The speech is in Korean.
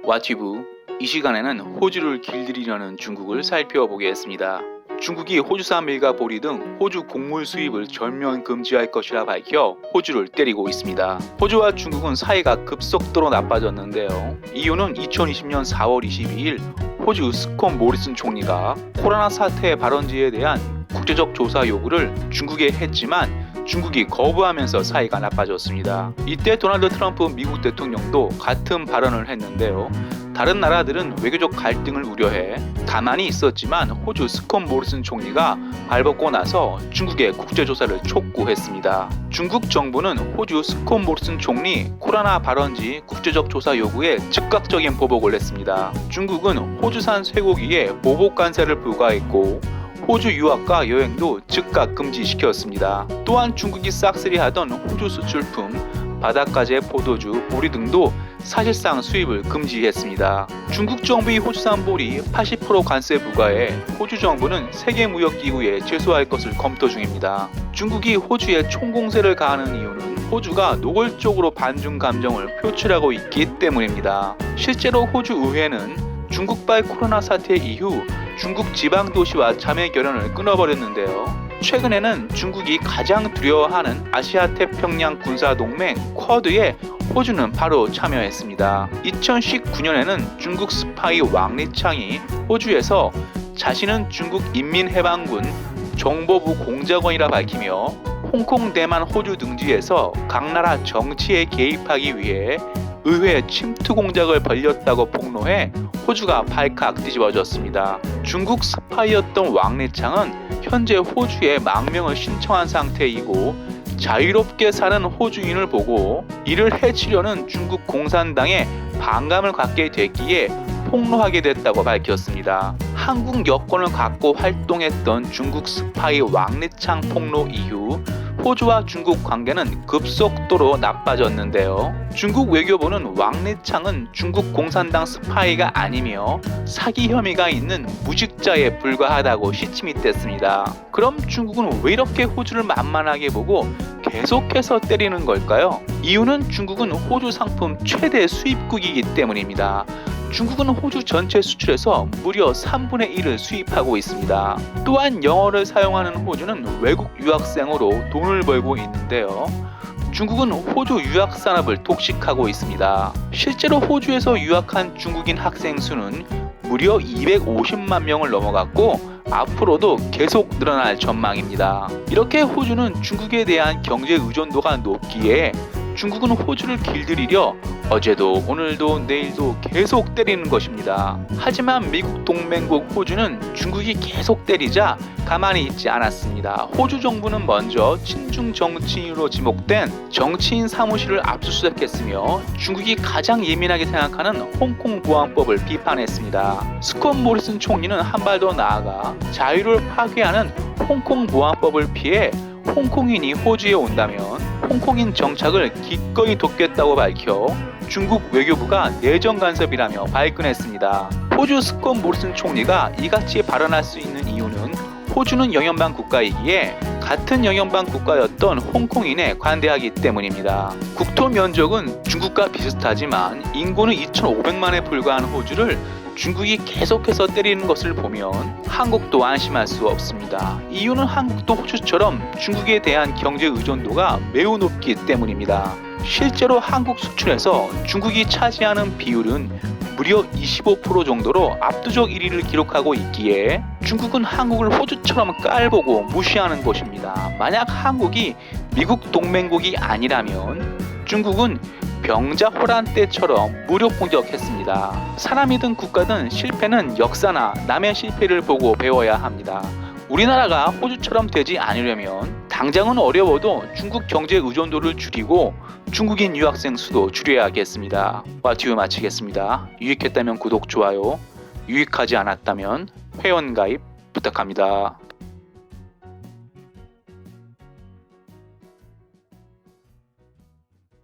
와티브, 이 시간에는 호주를 길들이려는 중국을 살펴보겠습니다. 중국이 호주산 밀과 보리 등 호주 곡물 수입을 전면 금지할 것이라 밝혀 호주를 때리고 있습니다. 호주와 중국은 사이가 급속도로 나빠졌는데요. 이유는 2020년 4월 22일 호주 스콧 모리슨 총리가 코로나 사태의 발원지에 대한 국제적 조사 요구를 중국에 했지만 중국이 거부하면서 사이가 나빠졌습니다. 이때 도널드 트럼프 미국 대통령도 같은 발언을 했는데요. 다른 나라들은 외교적 갈등을 우려해 가만히 있었지만 호주 스콧 모리슨 총리가 발벗고 나서 중국의 국제조사를 촉구했습니다. 중국 정부는 호주 스콧 모리슨 총리 코로나 발원지 국제적 조사 요구에 즉각적인 보복을 했습니다. 중국은 호주산 쇠고기에 보복 관세를 부과했고 호주 유학과 여행도 즉각 금지시켰습니다. 또한 중국이 싹쓸이하던 호주 수출품, 바닷가재, 포도주, 보리 등도 사실상 수입을 금지했습니다. 중국 정부의 호주산 보리 80% 관세 부과에 호주 정부는 세계무역기구에 제소할 것을 검토 중입니다. 중국이 호주에 총공세를 가하는 이유는 호주가 노골적으로 반중 감정을 표출하고 있기 때문입니다. 실제로 호주 의회는 중국발 코로나 사태 이후 중국 지방 도시와 자매 결연을 끊어버렸는데요. 최근에는 중국이 가장 두려워하는 아시아 태평양 군사동맹 쿼드에 호주는 바로 참여했습니다. 2019년에는 중국 스파이 왕리창이 호주에서 자신은 중국 인민해방군 정보부 공작원이라 밝히며 홍콩, 대만, 호주 등지에서 각 나라 정치에 개입하기 위해 의회 침투 공작을 벌였다고 폭로해 호주가 발칵 뒤집어졌습니다. 중국 스파이였던 왕리창은 현재 호주에 망명을 신청한 상태이고 자유롭게 사는 호주인을 보고 이를 해치려는 중국 공산당에 반감을 갖게 됐기에 폭로하게 됐다고 밝혔습니다. 한국 여권을 갖고 활동했던 중국 스파이 왕리창 폭로 이후 호주와 중국 관계는 급속도로 나빠졌는데요. 중국 외교부는 왕리창은 중국 공산당 스파이가 아니며 사기 혐의가 있는 무직자에 불과하다고 시침했습니다. 그럼 중국은 왜 이렇게 호주를 만만하게 보고 계속해서 때리는 걸까요? 이유는 중국은 호주 상품 최대 수입국이기 때문입니다. 중국은 호주 전체 수출에서 무려 3분의 1을 수입하고 있습니다. 또한 영어를 사용하는 호주는 외국 유학생으로 돈을 벌고 있는데요. 중국은 호주 유학 산업을 독식하고 있습니다. 실제로 호주에서 유학한 중국인 학생 수는 무려 250만 명을 넘어갔고 앞으로도 계속 늘어날 전망입니다. 이렇게 호주는 중국에 대한 경제 의존도가 높기에 중국은 호주를 길들이려 어제도 오늘도 내일도 계속 때리는 것입니다. 하지만 미국 동맹국 호주는 중국이 계속 때리자 가만히 있지 않았습니다. 호주 정부는 먼저 친중 정치인으로 지목된 정치인 사무실을 압수수색했으며 중국이 가장 예민하게 생각하는 홍콩 보안법을 비판했습니다. 스콧 모리슨 총리는 한 발 더 나아가 자유를 파괴하는 홍콩 보안법을 피해 홍콩인이 호주에 온다면 홍콩인 정착을 기꺼이 돕겠다고 밝혀 중국 외교부가 내정 간섭이라며 발끈했습니다. 호주 스콧 모리슨 총리가 이같이 발언할 수 있는 이유는 호주는 영연방 국가이기에 같은 영연방 국가였던 홍콩인에 관대하기 때문입니다. 국토 면적은 중국과 비슷하지만 인구는 2,500만에 불과한 호주를 중국이 계속해서 때리는 것을 보면 한국도 안심할 수 없습니다. 이유는 한국도 호주처럼 중국에 대한 경제 의존도가 매우 높기 때문입니다. 실제로 한국 수출에서 중국이 차지하는 비율은 무려 25% 정도로 압도적 1위를 기록하고 있기에 중국은 한국을 호주처럼 깔보고 무시하는 것입니다. 만약 한국이 미국 동맹국이 아니라면 중국은 병자호란 때처럼 무력 공격했습니다. 사람이든 국가든 실패는 역사나 남의 실패를 보고 배워야 합니다. 우리나라가 호주처럼 되지 않으려면 당장은 어려워도 중국 경제 의존도를 줄이고 중국인 유학생 수도 줄여야겠습니다. 와티브 마치겠습니다. 유익했다면 구독, 좋아요, 유익하지 않았다면 회원 가입 부탁합니다.